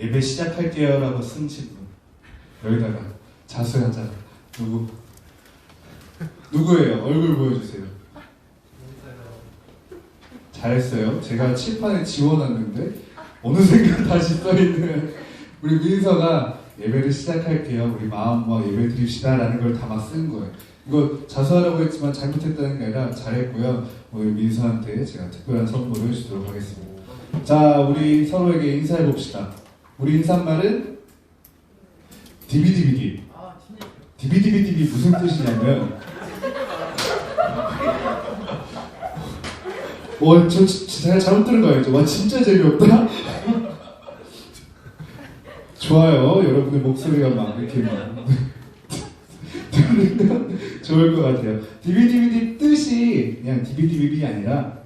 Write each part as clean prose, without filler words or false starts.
예배 시작할게요 라고 쓴 친구 여기다가 자수하자. 누구예요? 얼굴 보여주세요. 잘했어요. 제가 칠판에 지워놨는데 어느샌가 다시 써있는 우리 민서가 예배를 시작할게요. 우리 마음과 예배 드립시다 라는 걸 담아 쓴 거예요. 이거 자수하라고 했지만 잘못했다는 게 아니라 잘했고요. 오늘 민서한테 제가 특별한 선물을 주도록 하겠습니다. 자, 우리 서로에게 인사해 봅시다. 우리 인사말은 디비디비디. 디비디비디 무슨 뜻이냐면 제가 잘못 들은 거 알죠? 와 진짜 재미없다. 좋아요. 여러분의 목소리가 막 이렇게 막 들으면 좋을 것 같아요. 디비디비디 뜻이 그냥 디비디비디 아니라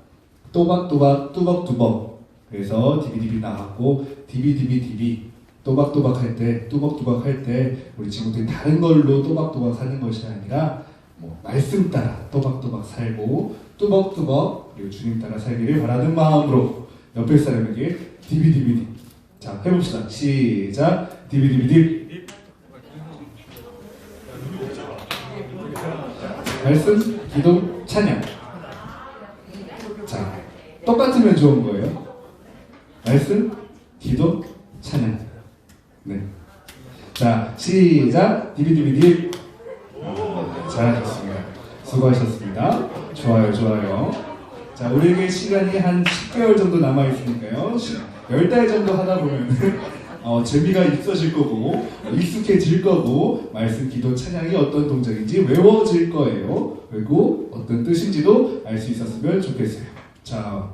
또박또박 뚜벅뚜벅. 그래서 디비디비 나왔고 디비디비디비 또박또박 할 때 뚜벅뚜벅 할 때 우리 친구들이 다른 걸로 또박또박 사는 것이 아니라 뭐 말씀 따라 또박또박 살고 뚜벅뚜벅 그리고 주님 따라 살기를 바라는 마음으로 옆에 사람에게 디비디비디. 자 해봅시다. 시작. 디비디비디. 말씀, 기도, 찬양. 자 똑같으면 좋은 거예요. 말씀, 기도, 찬양. 네. 자 시작. 디비디비디. 잘하셨습니다. 수고하셨습니다. 좋아요, 좋아요. 자, 우리에게 시간이 한 10개월 정도 남아있으니까요. 10달 정도 하다 보면 재미가 있어질 거고, 익숙해질 거고, 말씀, 기도, 찬양이 어떤 동작인지 외워질 거예요. 그리고 어떤 뜻인지도 알 수 있었으면 좋겠어요. 자,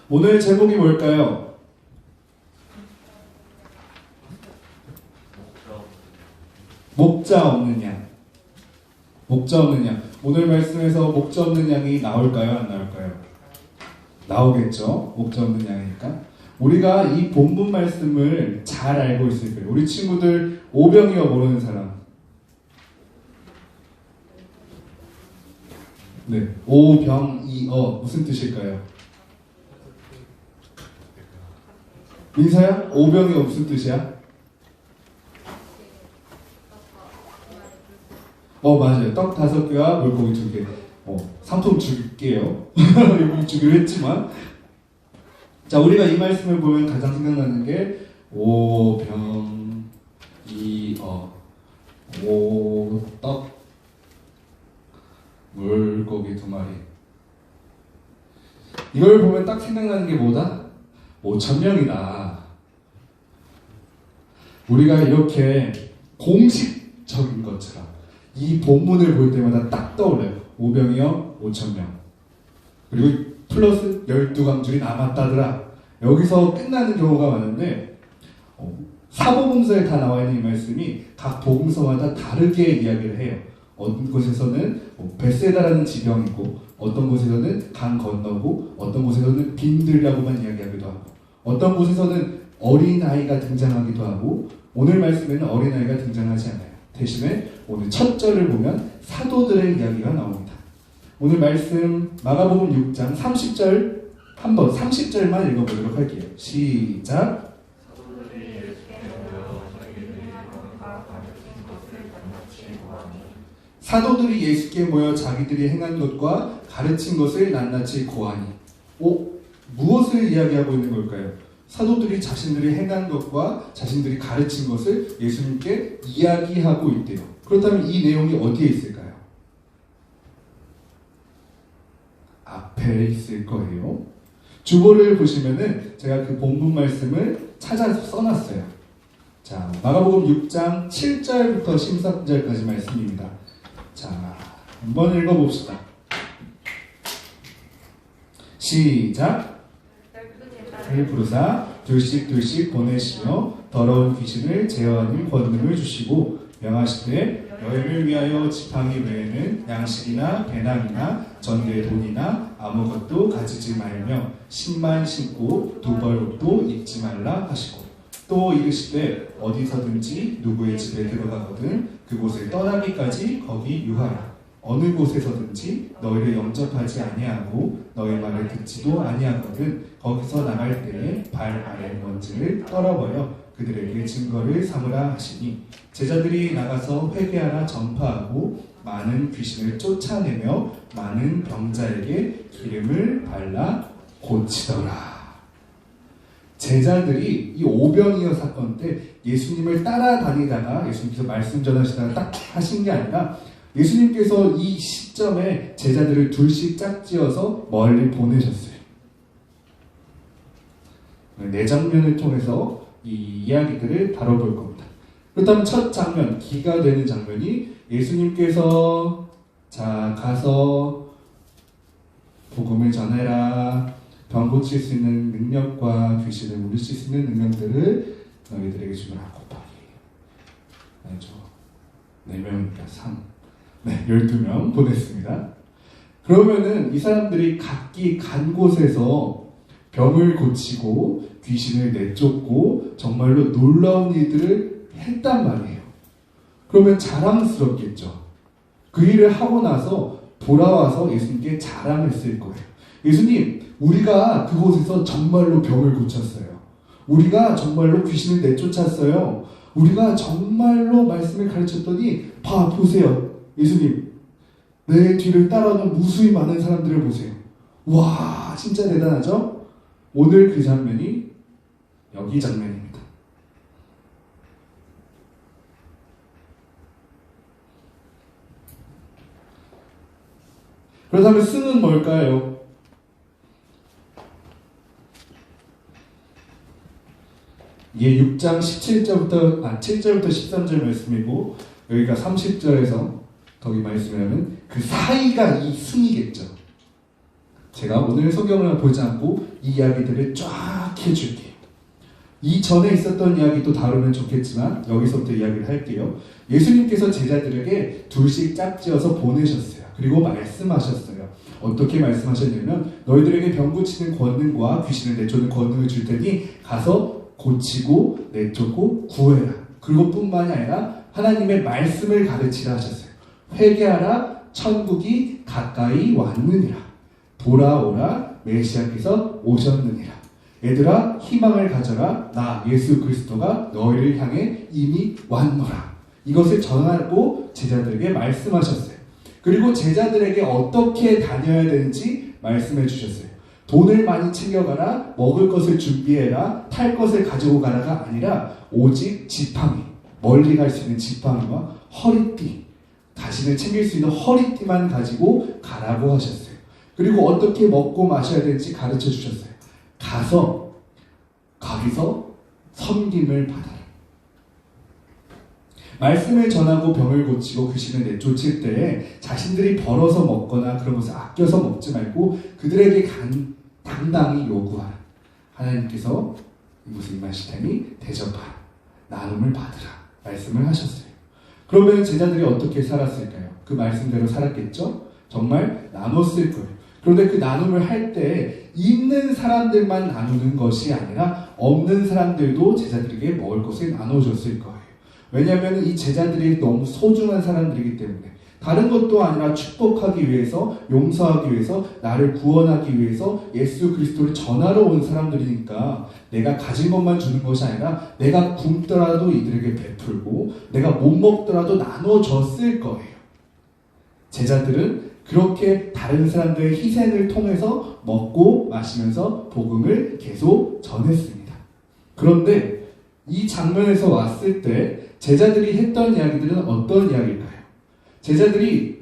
오늘 제목이 뭘까요? 목자 없는 양. 목자 없는 양. 오늘 말씀에서 목자 없는 양이 나올까요? 안 나올까요? 나오겠죠. 목자 없는 양이니까. 우리가 이 본문 말씀을 잘 알고 있을 거예요. 우리 친구들 오병이어 모르는 사람. 네, 오병이어 무슨 뜻일까요? 민서야? 오병이어 무슨 뜻이야? 맞아요. 떡 5개와 물고기 2개. 상품 줄게요. 이미 주기로 했지만. 자, 우리가 이 말씀을 보면 가장 생각나는 게 오병이어. 오떡 물고기 2마리. 이걸 보면 딱 생각나는 게 뭐다? 5,000명이다. 우리가 이렇게 공식적인 것처럼 이 본문을 볼 때마다 딱 떠올라요. 오병이어 5,000명. 그리고 플러스 12광줄이 남았다더라. 여기서 끝나는 경우가 많은데 사복음서에 다 나와 있는 이 말씀이 각 복음서마다 다르게 이야기를 해요. 어떤 곳에서는 벳세다라는 지병이고 어떤 곳에서는 강 건너고 어떤 곳에서는 빈들이라고만 이야기하기도 하고 어떤 곳에서는 어린아이가 등장하기도 하고 오늘 말씀에는 어린아이가 등장하지 않아요. 대신에 오늘 첫 절을 보면 사도들의 이야기가 나옵니다. 오늘 말씀 마가복음 6장 30절 한번 30절만 읽어보도록 할게요. 시작. 사도들이 예수께 모여 자기들이 행한 것과 가르친 것을 낱낱이 고하니. 무엇을 이야기하고 있는 걸까요? 사도들이 자신들이 행한 것과 자신들이 가르친 것을 예수님께 이야기하고 있대요. 그렇다면 이 내용이 어디에 있을까요? 앞에 있을 거예요. 주보를 보시면은 제가 그 본문 말씀을 찾아서 써놨어요. 자, 마가복음 6장 7절부터 13절까지 말씀입니다. 자, 한번 읽어봅시다. 시작. 부르사 둘씩 보내시며 더러운 귀신을 제어하는 권능을 주시고 명하시되 너희를 위하여 지팡이 외에는 양식이나 배낭이나 전대 돈이나 아무것도 가지지 말며 신만 신고 두벌옷도 입지 말라 하시고 또 이르시되 어디서든지 누구의 집에 들어가거든 그곳을 떠나기까지 거기 유하라. 어느 곳에서든지 너희를 영접하지 아니하고 너희 말을 듣지도 아니하거든 거기서 나갈 때에 발 아래 먼지를 떨어버려 그들에게 증거를 삼으라 하시니 제자들이 나가서 회개하라 전파하고 많은 귀신을 쫓아내며 많은 병자에게 기름을 발라 고치더라. 제자들이 이 오병이어 사건 때 예수님을 따라다니다가 예수님께서 말씀 전하시다가 딱 하신 게 아니라 예수님께서 이 시점에 제자들을 둘씩 짝지어서 멀리 보내셨어요. 네 장면을 통해서 이 이야기들을 다뤄볼 겁니다. 그렇다면 첫 장면, 기가 되는 장면이 예수님께서 자 가서 복음을 전해라, 병 고칠 수 있는 능력과 귀신을 물리칠 수 있는 능력들을 너희들에게 주노라. 곱하기 아니죠. 4명이니까 3 네, 12명 보냈습니다. 그러면은 이 사람들이 각기 간 곳에서 병을 고치고 귀신을 내쫓고 정말로 놀라운 일들을 했단 말이에요. 그러면 자랑스럽겠죠. 그 일을 하고 나서 돌아와서 예수님께 자랑했을 거예요. 예수님, 우리가 그곳에서 정말로 병을 고쳤어요. 우리가 정말로 귀신을 내쫓았어요. 우리가 정말로 말씀을 가르쳤더니 보세요. 예수님, 내 뒤를 따라오는 무수히 많은 사람들을 보세요. 와, 진짜 대단하죠? 오늘 그 장면이 여기 장면입니다. 그렇다면 승은 뭘까요? 이게 6장 7절부터 13절 말씀이고 여기가 30절에서 거기 말씀이라면 그 사이가 이 승이겠죠. 제가 오늘 성경을 보지 않고 이 이야기들을 쫙 해줄게요. 이전에 있었던 이야기도 다루면 좋겠지만 여기서부터 이야기를 할게요. 예수님께서 제자들에게 둘씩 짝지어서 보내셨어요. 그리고 말씀하셨어요. 어떻게 말씀하셨냐면 너희들에게 병 고치는 권능과 귀신을 내쫓는 권능을 줄 테니 가서 고치고 내쫓고 구해라. 그것뿐만이 아니라 하나님의 말씀을 가르치라 하셨어요. 회개하라, 천국이 가까이 왔느니라. 돌아오라, 메시아께서 오셨느니라. 얘들아, 희망을 가져라. 나 예수 그리스도가 너희를 향해 이미 왔노라. 이것을 전하고 제자들에게 말씀하셨어요. 그리고 제자들에게 어떻게 다녀야 되는지 말씀해 주셨어요. 돈을 많이 챙겨가라, 먹을 것을 준비해라, 탈 것을 가지고 가라가 아니라 오직 지팡이, 멀리 갈 수 있는 지팡이와 허리띠, 자신을 챙길 수 있는 허리띠만 가지고 가라고 하셨어요. 그리고 어떻게 먹고 마셔야 될지 가르쳐 주셨어요. 가서 거기서 섬김을 받아라. 말씀을 전하고 병을 고치고 귀신을 내쫓을 때에 자신들이 벌어서 먹거나 그런 것을 아껴서 먹지 말고 그들에게 당당히 요구하라. 하나님께서 이곳에 임하실 테니 대접하라. 나눔을 받으라. 말씀을 하셨어요. 그러면 제자들이 어떻게 살았을까요? 그 말씀대로 살았겠죠? 정말 나눴을 거예요. 그런데 그 나눔을 할 때 있는 사람들만 나누는 것이 아니라 없는 사람들도 제자들에게 먹을 것을 나눠줬을 거예요. 왜냐하면 이 제자들이 너무 소중한 사람들이기 때문에 다른 것도 아니라 축복하기 위해서, 용서하기 위해서, 나를 구원하기 위해서 예수 그리스도를 전하러 온 사람들이니까 내가 가진 것만 주는 것이 아니라 내가 굶더라도 이들에게 베풀고 내가 못 먹더라도 나눠줬을 거예요. 제자들은 그렇게 다른 사람들의 희생을 통해서 먹고 마시면서 복음을 계속 전했습니다. 그런데 이 장면에서 왔을 때 제자들이 했던 이야기들은 어떤 이야기일까요? 제자들이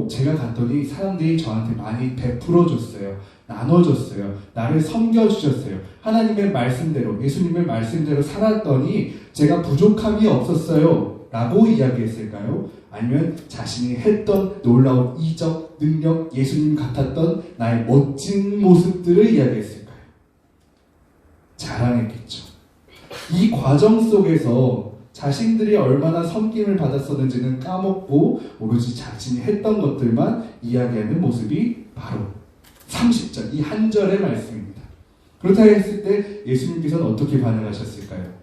제가 갔더니 사람들이 저한테 많이 베풀어줬어요. 나눠줬어요. 나를 섬겨주셨어요. 하나님의 말씀대로, 예수님의 말씀대로 살았더니 제가 부족함이 없었어요. 라고 이야기했을까요? 아니면 자신이 했던 놀라운 이적, 능력, 예수님 같았던 나의 멋진 모습들을 이야기했을까요? 자랑했겠죠. 이 과정 속에서 자신들이 얼마나 섬김을 받았었는지는 까먹고 오로지 자신이 했던 것들만 이야기하는 모습이 바로 30절, 이 한 절의 말씀입니다. 그렇다 했을 때 예수님께서는 어떻게 반응하셨을까요?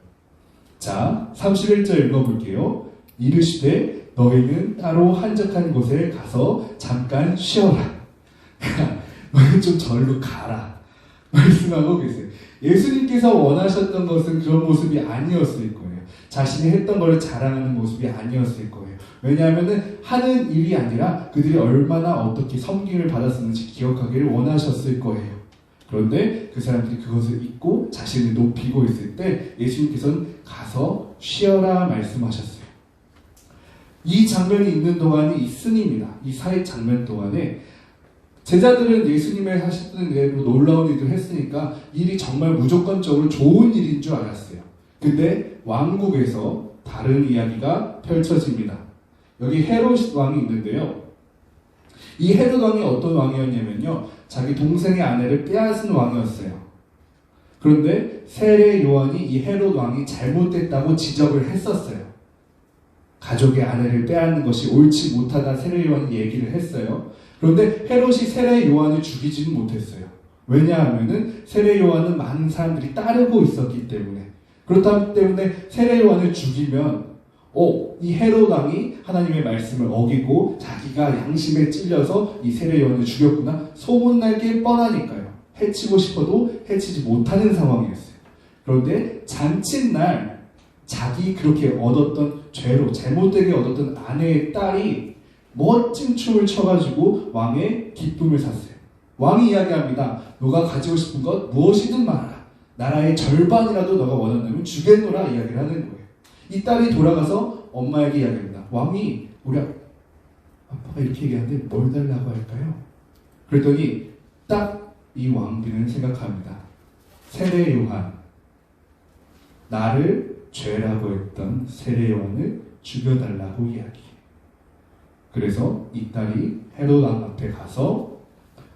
자, 31절 읽어볼게요. 이르시되 너희는 따로 한적한 곳에 가서 잠깐 쉬어라. 너희는 좀 절로 가라. 말씀하고 계세요. 예수님께서 원하셨던 것은 그런 모습이 아니었을 거예요. 자신이 했던 것을 자랑하는 모습이 아니었을 거예요. 왜냐하면 하는 일이 아니라 그들이 얼마나 어떻게 섬김을 받았었는지 기억하기를 원하셨을 거예요. 그런데 그 사람들이 그것을 잊고 자신을 높이고 있을 때 예수님께서는 가서 쉬어라 말씀하셨어요. 이 장면이 있는 동안이 있습니다. 이 사회 장면 동안에 제자들은 예수님의 하시던 대로 놀라운 일을 했으니까 일이 정말 무조건적으로 좋은 일인 줄 알았어요. 근데 왕국에서 다른 이야기가 펼쳐집니다. 여기 헤롯 왕이 있는데요. 이 헤롯 왕이 어떤 왕이었냐면요. 자기 동생의 아내를 빼앗은 왕이었어요. 그런데 세례 요한이 이 헤롯 왕이 잘못됐다고 지적을 했었어요. 가족의 아내를 빼앗는 것이 옳지 못하다 세례 요한이 얘기를 했어요. 그런데 헤롯이 세례 요한을 죽이지는 못했어요. 왜냐하면은 세례 요한은 많은 사람들이 따르고 있었기 때문에. 그렇기 때문에 세례 요한을 죽이면 이 헤롯 왕이 하나님의 말씀을 어기고 자기가 양심에 찔려서 이 세례 요한을 죽였구나 소문날 게 뻔하니까요. 해치고 싶어도 해치지 못하는 상황이었어요. 그런데 잔칫날 자기 그렇게 얻었던 죄로 잘못되게 얻었던 아내의 딸이 멋진 춤을 춰가지고 왕의 기쁨을 샀어요. 왕이 이야기합니다. 너가 가지고 싶은 것 무엇이든 말하라. 나라의 절반이라도 너가 원한다면 주겠노라 이야기를 하는 거예요. 이 딸이 돌아가서 엄마에게 이야기합니다. 왕이 우리 아빠가 이렇게 얘기하는데 뭘 달라고 할까요? 그랬더니 딱 이 왕비는 생각합니다. 세례 요한, 나를 죄라고 했던 세례 요한을 죽여달라고 이야기해요. 그래서 이 딸이 헤롯 왕 앞에 가서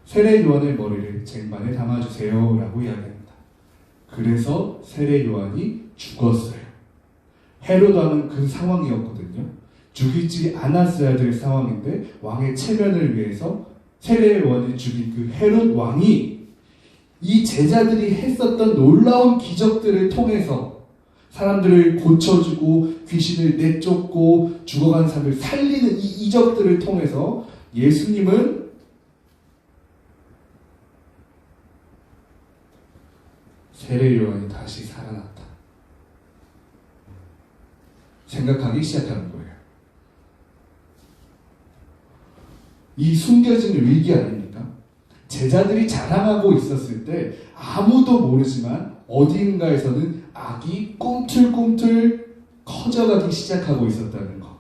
세례 요한의 머리를 쟁반에 담아주세요 라고 이야기합니다. 그래서 세례 요한이 죽었어요. 헤롯 왕은 그 상황이었거든요. 죽이지 않았어야 될 상황인데 왕의 체면을 위해서 세례 요한을 죽인 그 헤롯 왕이 이 제자들이 했었던 놀라운 기적들을 통해서 사람들을 고쳐주고 귀신을 내쫓고 죽어간 사람을 살리는 이 이적들을 통해서 예수님은 세례 요한이 다시 살아났다 생각하기 시작하는 거예요. 이 숨겨진 위기 아닙니까? 제자들이 자랑하고 있었을 때 아무도 모르지만 어딘가에서는 악이 꿈틀꿈틀 커져가기 시작하고 있었다는 거.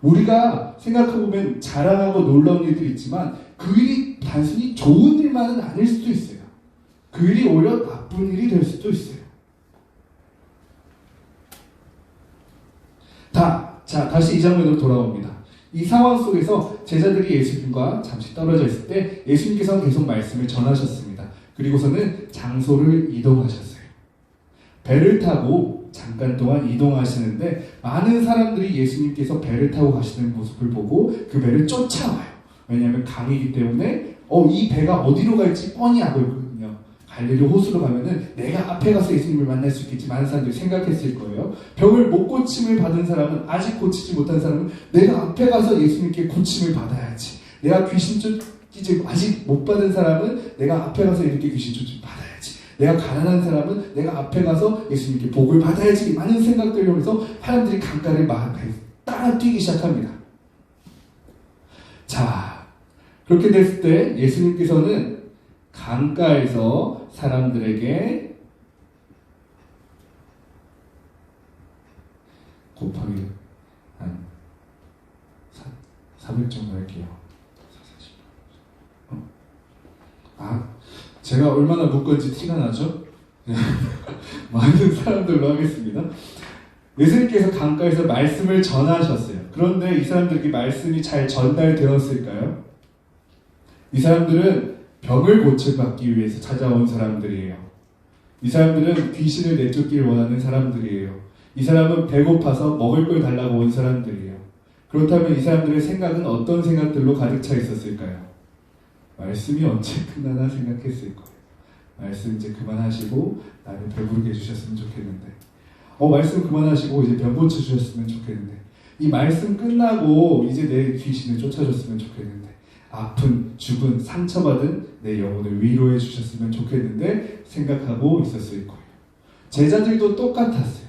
우리가 생각해보면 자랑하고 놀라운 일도 있지만 그 일이 단순히 좋은 일만은 아닐 수도 있어요. 그 일이 오히려 나쁜 일이 될 수도 있어요. 자, 다시 이 장면으로 돌아옵니다. 이 상황 속에서 제자들이 예수님과 잠시 떨어져 있을 때 예수님께서는 계속 말씀을 전하셨습니다. 그리고서는 장소를 이동하셨어요. 배를 타고 잠깐 동안 이동하시는데 많은 사람들이 예수님께서 배를 타고 가시는 모습을 보고 그 배를 쫓아와요. 왜냐하면 강이기 때문에 이 배가 어디로 갈지 뻔히 알고 있거든요. 갈릴리 호수로 가면은 내가 앞에 가서 예수님을 만날 수 있겠지 많은 사람들이 생각했을 거예요. 병을 못 고침을 받은 사람은 아직 고치지 못한 사람은 내가 앞에 가서 예수님께 고침을 받아야지. 내가 귀신 쫓기지 아직 못 받은 사람은 내가 앞에 가서 이렇게 귀신 쫓김 받아야지. 내가 가난한 사람은 내가 앞에 가서 예수님께 복을 받아야지. 많은 생각들을 하면서 사람들이 강가를 따라 뛰기 시작합니다. 자, 그렇게 됐을 때 예수님께서는 강가에서 사람들에게 곱하기 한 400 정도 할게요. 제가 얼마나 묶은지 티가 나죠? 많은 사람들로 하겠습니다. 예수님께서 강가에서 말씀을 전하셨어요. 그런데 이 사람들에게 말씀이 잘 전달되었을까요? 이 사람들은 병을 고쳐받기 위해서 찾아온 사람들이에요. 이 사람들은 귀신을 내쫓기를 원하는 사람들이에요. 이 사람은 배고파서 먹을 걸 달라고 온 사람들이에요. 그렇다면 이 사람들의 생각은 어떤 생각들로 가득 차 있었을까요? 말씀이 언제 끝나나 생각했을 거예요. 말씀 이제 그만하시고 나를 배부르게 해주셨으면 좋겠는데 말씀 그만하시고 이제 병 고쳐주셨으면 좋겠는데 이 말씀 끝나고 이제 내 귀신을 쫓아줬으면 좋겠는데, 아픈, 죽은, 상처받은 내 영혼을 위로해 주셨으면 좋겠는데 생각하고 있었을 거예요. 제자들도 똑같았어요.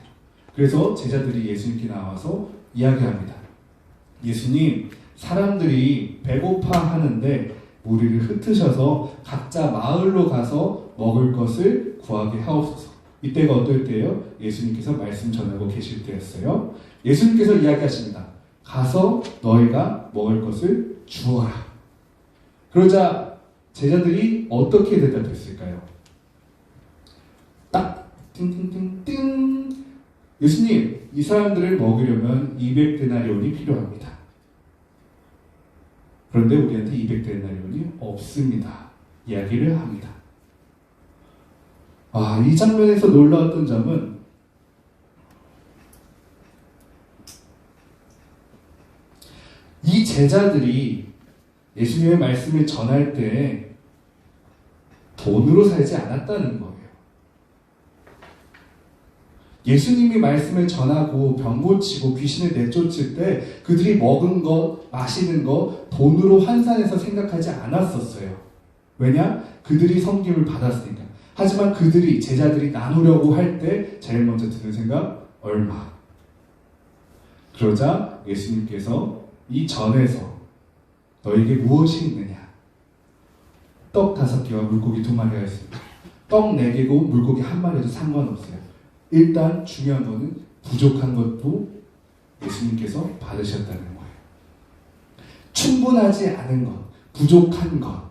그래서 제자들이 예수님께 나와서 이야기합니다. 예수님, 사람들이 배고파 하는데 우리를 흩으셔서 각자 마을로 가서 먹을 것을 구하게 하옵소서. 이때가 어떨 때예요? 예수님께서 말씀 전하고 계실 때였어요. 예수님께서 이야기하십니다. 가서 너희가 먹을 것을 주어라. 그러자 제자들이 어떻게 대답했을까요? 딱 띵띵띵띵. 예수님, 이 사람들을 먹이려면 200데나리온이 필요합니다. 그런데 우리한테 200데나리온이 없습니다. 이야기를 합니다. 이 장면에서 놀라웠던 점은 이 제자들이 예수님의 말씀을 전할 때 돈으로 살지 않았다는 거예요. 예수님이 말씀을 전하고 병 고치고 귀신을 내쫓을 때 그들이 먹은 것, 마시는 것 돈으로 환산해서 생각하지 않았었어요. 왜냐? 그들이 섬김을 받았으니까. 하지만 그들이, 제자들이 나누려고 할 때 제일 먼저 드는 생각, 얼마. 그러자 예수님께서 이 전에서 너에게 무엇이 있느냐? 떡 5개와 물고기 2마리가 있습니다. 떡 4개고 물고기 1마리도 상관없어요. 일단 중요한 거는 부족한 것도 예수님께서 받으셨다는 거예요. 충분하지 않은 것, 부족한 것.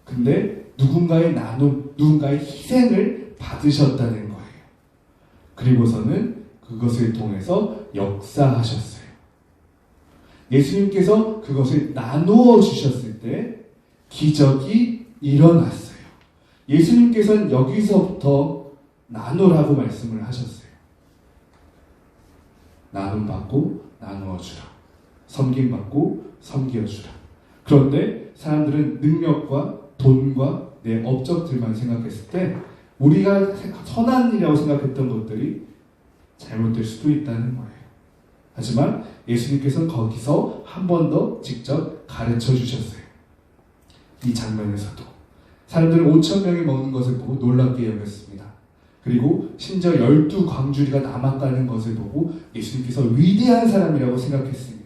근데 누군가의 나눔, 누군가의 희생을 받으셨다는 거예요. 그리고서는 그것을 통해서 역사하셨어요. 예수님께서 그것을 나누어 주셨을 때 기적이 일어났어요. 예수님께서는 여기서부터 나누라고 말씀을 하셨어요. 나눔받고 나누어주라. 섬김받고 섬겨주라. 그런데 사람들은 능력과 돈과 내 업적들만 생각했을 때 우리가 선한 일이라고 생각했던 것들이 잘못될 수도 있다는 거예요. 하지만 예수님께서는 거기서 한 번 더 직접 가르쳐 주셨어요. 이 장면에서도 사람들은 5,000명이 먹는 것을 보고 놀랍게 여겼습니다. 그리고 심지어 12광주리가 남았다는 것을 보고 예수님께서 위대한 사람이라고 생각했습니다.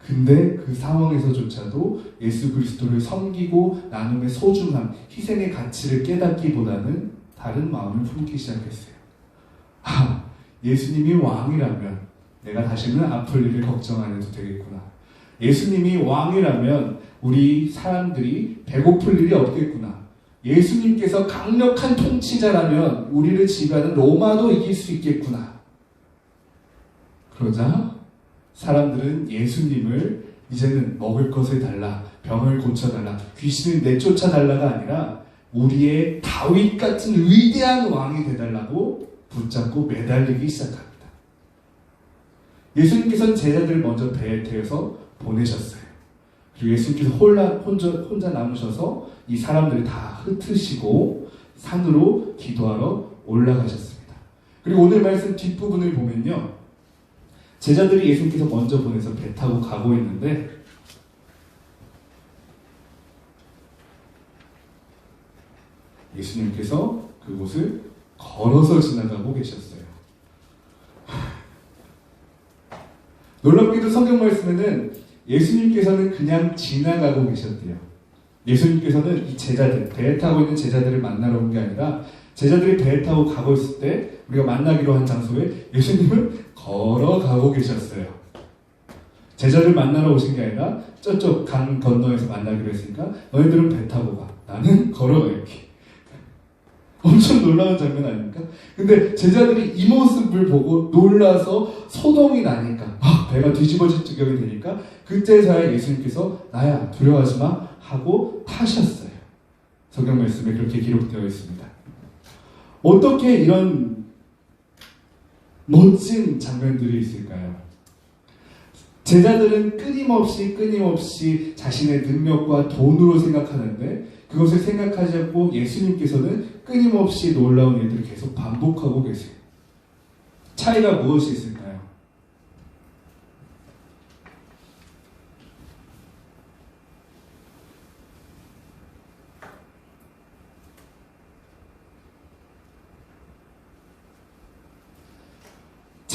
근데 그 상황에서조차도 예수 그리스도를 섬기고 나눔의 소중함, 희생의 가치를 깨닫기보다는 다른 마음을 품기 시작했어요. 예수님이 왕이라면 내가 다시는 아플 일을 걱정 안 해도 되겠구나. 예수님이 왕이라면 우리 사람들이 배고플 일이 없겠구나. 예수님께서 강력한 통치자라면 우리를 지배하는 로마도 이길 수 있겠구나. 그러자 사람들은 예수님을 이제는 먹을 것을 달라, 병을 고쳐달라, 귀신을 내쫓아달라가 아니라 우리의 다윗 같은 위대한 왕이 되달라고 붙잡고 매달리기 시작합니다. 예수님께서는 제자들을 먼저 배에 태워서 보내셨어요. 그리고 예수님께서 혼자 남으셔서 이 사람들을 다 흩으시고 산으로 기도하러 올라가셨습니다. 그리고 오늘 말씀 뒷부분을 보면요, 제자들이 예수님께서 먼저 보내서 배 타고 가고 있는데 예수님께서 그곳을 걸어서 지나가고 계셨어요. 놀랍게도 성경 말씀에는 예수님께서는 그냥 지나가고 계셨대요. 예수님께서는 이 제자들, 배에 타고 있는 제자들을 만나러 온 게 아니라 제자들이 배에 타고 가고 있을 때 우리가 만나기로 한 장소에 예수님은 걸어가고 계셨어요. 제자들 만나러 오신 게 아니라 저쪽 강 건너에서 만나기로 했으니까 너희들은 배 타고 가. 나는 걸어갈게. 엄청 놀라운 장면 아닙니까? 근데 제자들이 이 모습을 보고 놀라서 소동이 나니까 배가 뒤집어질 지경이 되니까 그때서야 예수님께서 나야 두려워하지 마 하고 타셨어요. 성경 말씀에 그렇게 기록되어 있습니다. 어떻게 이런 멋진 장면들이 있을까요? 제자들은 끊임없이 자신의 능력과 돈으로 생각하는데 그것을 생각하지 않고 예수님께서는 끊임없이 놀라운 일들을 계속 반복하고 계세요. 차이가 무엇이 있을까요?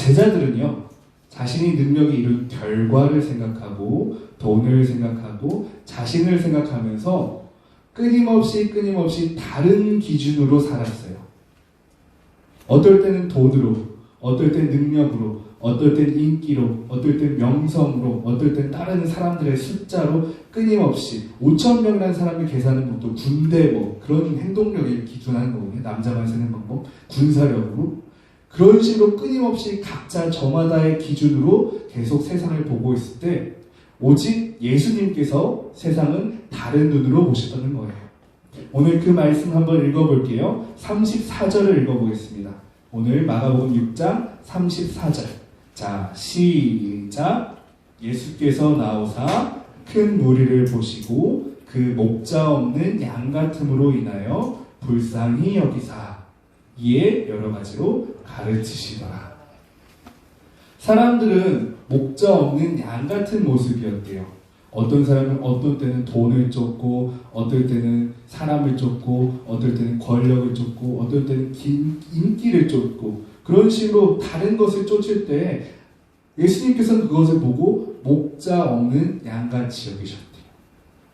제자들은요, 자신이 능력이 이룬 결과를 생각하고 돈을 생각하고 자신을 생각하면서 끊임없이 다른 기준으로 살았어요. 어떨 때는 돈으로, 어떨 땐 능력으로, 어떨 땐 인기로, 어떨 땐 명성으로, 어떨 땐 다른 사람들의 숫자로 끊임없이 5,000명이라는 사람을 계산하는 것도 군대 그런 행동력을 기준하는 거거든요. 남자만 쓰는 방법, 군사력으로. 그런 식으로 끊임없이 각자 저마다의 기준으로 계속 세상을 보고 있을 때 오직 예수님께서 세상은 다른 눈으로 보셨다는 거예요. 오늘 그 말씀 한번 읽어볼게요. 34절을 읽어보겠습니다. 오늘 마가복음 6장 34절. 자, 시작. 예수께서 나오사 큰 무리를 보시고 그 목자 없는 양 같음으로 인하여 불쌍히 여기사 이에 여러 가지로 가르치시더라. 사람들은 목자 없는 양 같은 모습이었대요. 어떤 사람은 어떤 때는 돈을 쫓고, 어떨 때는 사람을 쫓고, 어떨 때는 권력을 쫓고, 어떨 때는 인기를 쫓고, 그런 식으로 다른 것을 쫓을 때 예수님께서는 그것을 보고 목자 없는 양같이 여기셨대요.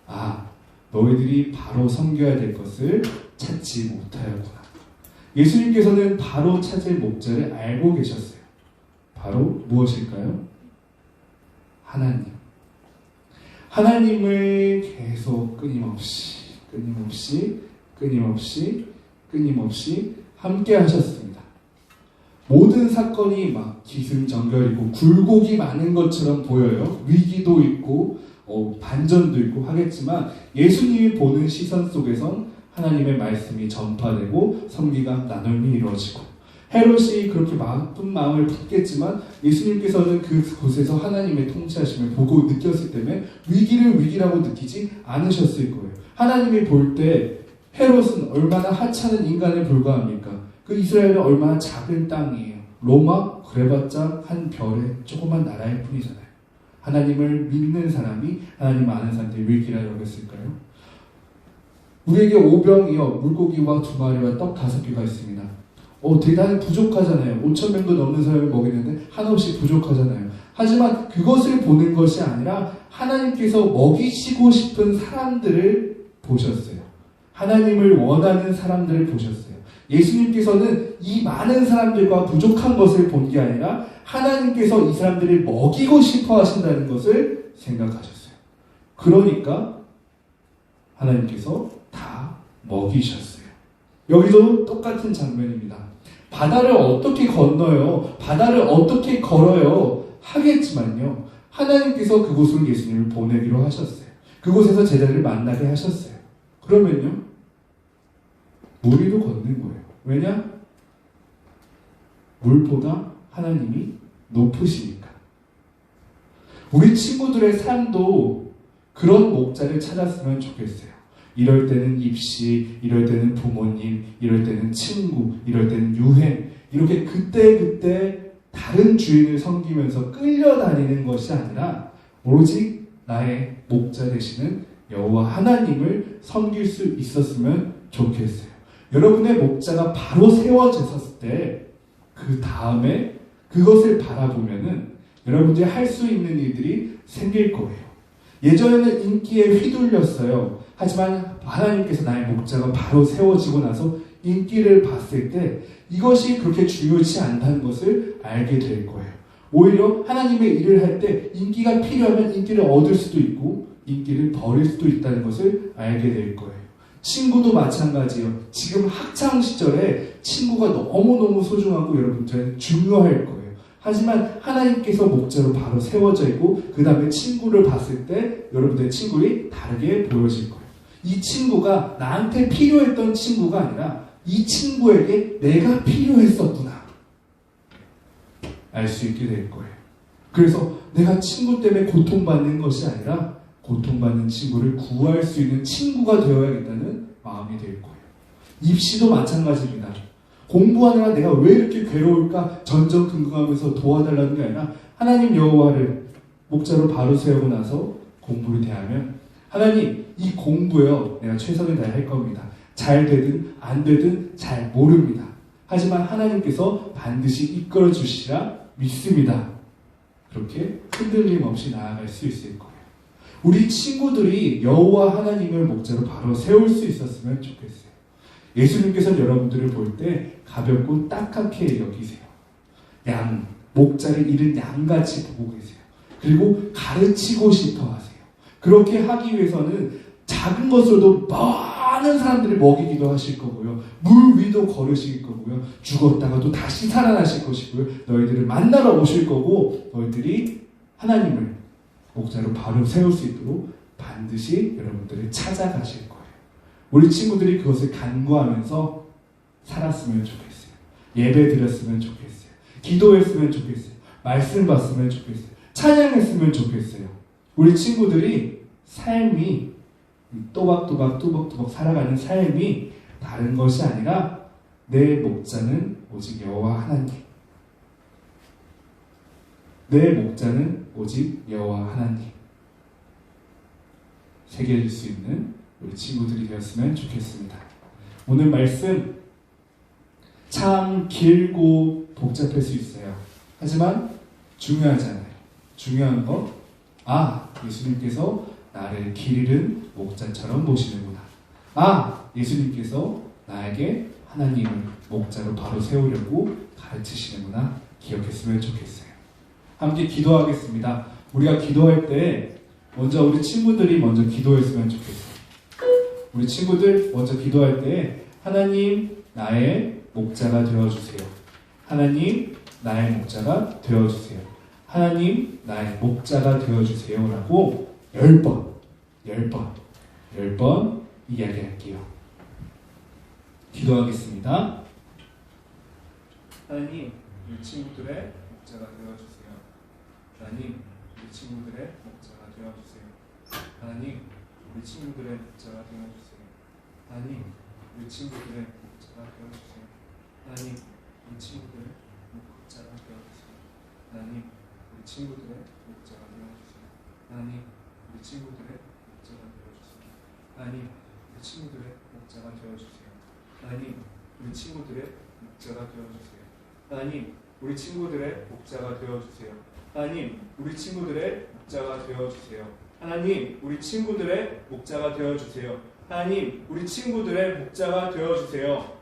아, 너희들이 바로 섬겨야 될 것을 찾지 못하였구나. 예수님께서는 바로 찾을 목자를 알고 계셨어요. 바로 무엇일까요? 하나님. 하나님을 계속 끊임없이 함께 하셨습니다. 모든 사건이 막 기승전결이고 굴곡이 많은 것처럼 보여요. 위기도 있고 반전도 있고 하겠지만 예수님이 보는 시선 속에선 하나님의 말씀이 전파되고 선기가 나눔이 이루어지고, 헤롯이 그렇게 나쁜 마음을 품겠지만 예수님께서는 그곳에서 하나님의 통치하심을 보고 느꼈을 때문에 위기를 위기라고 느끼지 않으셨을 거예요. 하나님이 볼 때 헤롯은 얼마나 하찮은 인간에 불과합니까? 그 이스라엘은 얼마나 작은 땅이에요. 로마 그래봤자 한 별의 조그만 나라일 뿐이잖아요. 하나님을 믿는 사람이 하나님 아는 사람들이 위기라 여겼을까요? 우리에게 오병이어 물고기와 2마리와 떡 5개가 있습니다. 대단히 부족하잖아요. 5,000명도 넘는 사람을 먹이는데 한없이 부족하잖아요. 하지만 그것을 보는 것이 아니라 하나님께서 먹이시고 싶은 사람들을 보셨어요. 하나님을 원하는 사람들을 보셨어요. 예수님께서는 이 많은 사람들과 부족한 것을 본 게 아니라 하나님께서 이 사람들을 먹이고 싶어 하신다는 것을 생각하셨어요. 그러니까 하나님께서 다 먹이셨어요. 여기도 똑같은 장면입니다. 바다를 어떻게 건너요? 바다를 어떻게 걸어요? 하겠지만요. 하나님께서 그곳으로 예수님을 보내기로 하셨어요. 그곳에서 제자들을 만나게 하셨어요. 그러면요. 무리로 걷는 거예요. 왜냐? 물보다 하나님이 높으시니까. 우리 친구들의 삶도 그런 목자를 찾았으면 좋겠어요. 이럴 때는 입시, 이럴 때는 부모님, 이럴 때는 친구, 이럴 때는 유행, 이렇게 그때그때 다른 주인을 섬기면서 끌려다니는 것이 아니라 오로지 나의 목자 되시는 여호와 하나님을 섬길 수 있었으면 좋겠어요. 여러분의 목자가 바로 세워졌을 때 그 다음에 그것을 바라보면은 여러분들이 할 수 있는 일들이 생길 거예요. 예전에는 인기에 휘둘렸어요. 하지만 하나님께서 나의 목자가 바로 세워지고 나서 인기를 봤을 때 이것이 그렇게 중요치 않다는 것을 알게 될 거예요. 오히려 하나님의 일을 할 때 인기가 필요하면 인기를 얻을 수도 있고 인기를 버릴 수도 있다는 것을 알게 될 거예요. 친구도 마찬가지예요. 지금 학창 시절에 친구가 너무너무 소중하고 여러분들은 중요할 거예요. 하지만 하나님께서 목자로 바로 세워져 있고 그 다음에 친구를 봤을 때 여러분들의 친구들이 다르게 보여질 거예요. 이 친구가 나한테 필요했던 친구가 아니라 이 친구에게 내가 필요했었구나 알 수 있게 될 거예요. 그래서 내가 친구 때문에 고통받는 것이 아니라 고통받는 친구를 구할 수 있는 친구가 되어야겠다는 마음이 될 거예요. 입시도 마찬가지입니다. 공부하느라 내가 왜 이렇게 괴로울까 전전긍긍하면서 도와달라는 게 아니라 하나님 여호와를 목자로 바로 세우고 나서 공부를 대하면 하나님 이 공부요 내가 최선을 다할 겁니다. 잘 되든 안 되든 잘 모릅니다. 하지만 하나님께서 반드시 이끌어 주시라 믿습니다. 그렇게 흔들림 없이 나아갈 수 있을 거예요. 우리 친구들이 여호와 하나님을 목자로 바로 세울 수 있었으면 좋겠어요. 예수님께서는 여러분들을 볼 때 가볍고 딱하게 여기세요. 목자를 잃은 양같이 보고 계세요. 그리고 가르치고 싶어 하세요. 그렇게 하기 위해서는 작은 것으로도 많은 사람들을 먹이기도 하실 거고요. 물 위도 걸으실 거고요. 죽었다가도 다시 살아나실 것이고요. 너희들을 만나러 오실 거고, 너희들이 하나님을 목자로 바로 세울 수 있도록 반드시 여러분들을 찾아가실 거예요. 우리 친구들이 그것을 간구하면서 살았으면 좋겠어요. 예배 드렸으면 좋겠어요. 기도했으면 좋겠어요. 말씀 봤으면 좋겠어요. 찬양했으면 좋겠어요. 우리 친구들이 삶이 또박또박 살아가는 삶이 다른 것이 아니라 내 목자는 오직 여호와 하나님. 내 목자는 오직 여호와 하나님. 새길 수 있는 우리 친구들이 되었으면 좋겠습니다. 오늘 말씀 참 길고 복잡할 수 있어요. 하지만 중요하잖아요. 중요한 거, 예수님께서 나를 길 잃은 목자처럼 보시는구나. 예수님께서 나에게 하나님을 목자로 바로 세우려고 가르치시는구나. 기억했으면 좋겠어요. 함께 기도하겠습니다. 우리가 기도할 때 먼저 우리 친구들이 먼저 기도했으면 좋겠어요. 우리 친구들 먼저 기도할 때 하나님 나의 목자가 되어주세요. 하나님 나의 목자가 되어주세요. 하나님 나의 목자가 되어주세요 라고 10번 이야기할게요. 기도하겠습니다. 하나님 우리 친구들의 목자가 되어주세요. 하나님 우리 친구들의 목자가 되어주세요. 하나님 우리 친구들의 목자가 되어주세요. 하나님 우리 친구들의 목자가 되어주세요. 하나님 우리 친구들의 목자가 되어주세요. 하나님 우리 친구들의 목자가 되어주세요. 하나님 우리 친구들의 목자가 되어주세요. 하나님 우리 친구들의 목자가 되어주세요. 하나님 우리 친구들의 목자가 되어주세요. 하나님 우리 친구들의 목자가 되어주세요. 하나님 우리 친구들의 목자가 되어주세요. 하나님 우리 친구들의 목자가 되어주세요. 하나님 우리 친구들의 목자가 되어주세요.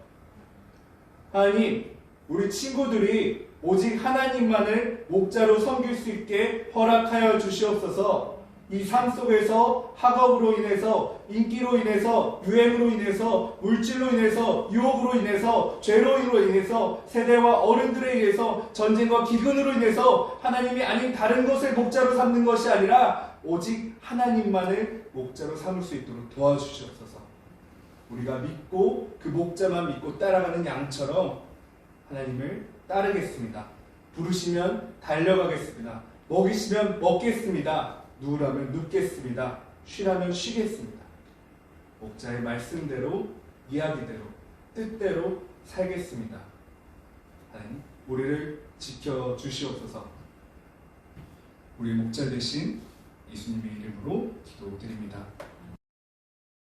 하나님 우리 친구들이 오직 하나님만을 목자로 섬길 수 있게 허락하여 주시옵소서. 이 삶 속에서 학업으로 인해서, 인기로 인해서, 유행으로 인해서, 물질로 인해서, 유혹으로 인해서, 죄로 인해서, 세대와 어른들에 의해서, 전쟁과 기근으로 인해서 하나님이 아닌 다른 것을 목자로 삼는 것이 아니라 오직 하나님만을 목자로 삼을 수 있도록 도와주시옵소서. 우리가 믿고 그 목자만 믿고 따라가는 양처럼 하나님을 따르겠습니다. 부르시면 달려가겠습니다. 먹이시면 먹겠습니다. 누우라면 눕겠습니다. 쉬라면 쉬겠습니다. 목자의 말씀대로, 이야기대로, 뜻대로 살겠습니다. 하나님, 우리를 지켜주시옵소서. 우리 목자 되신 예수님의 이름으로 기도드립니다.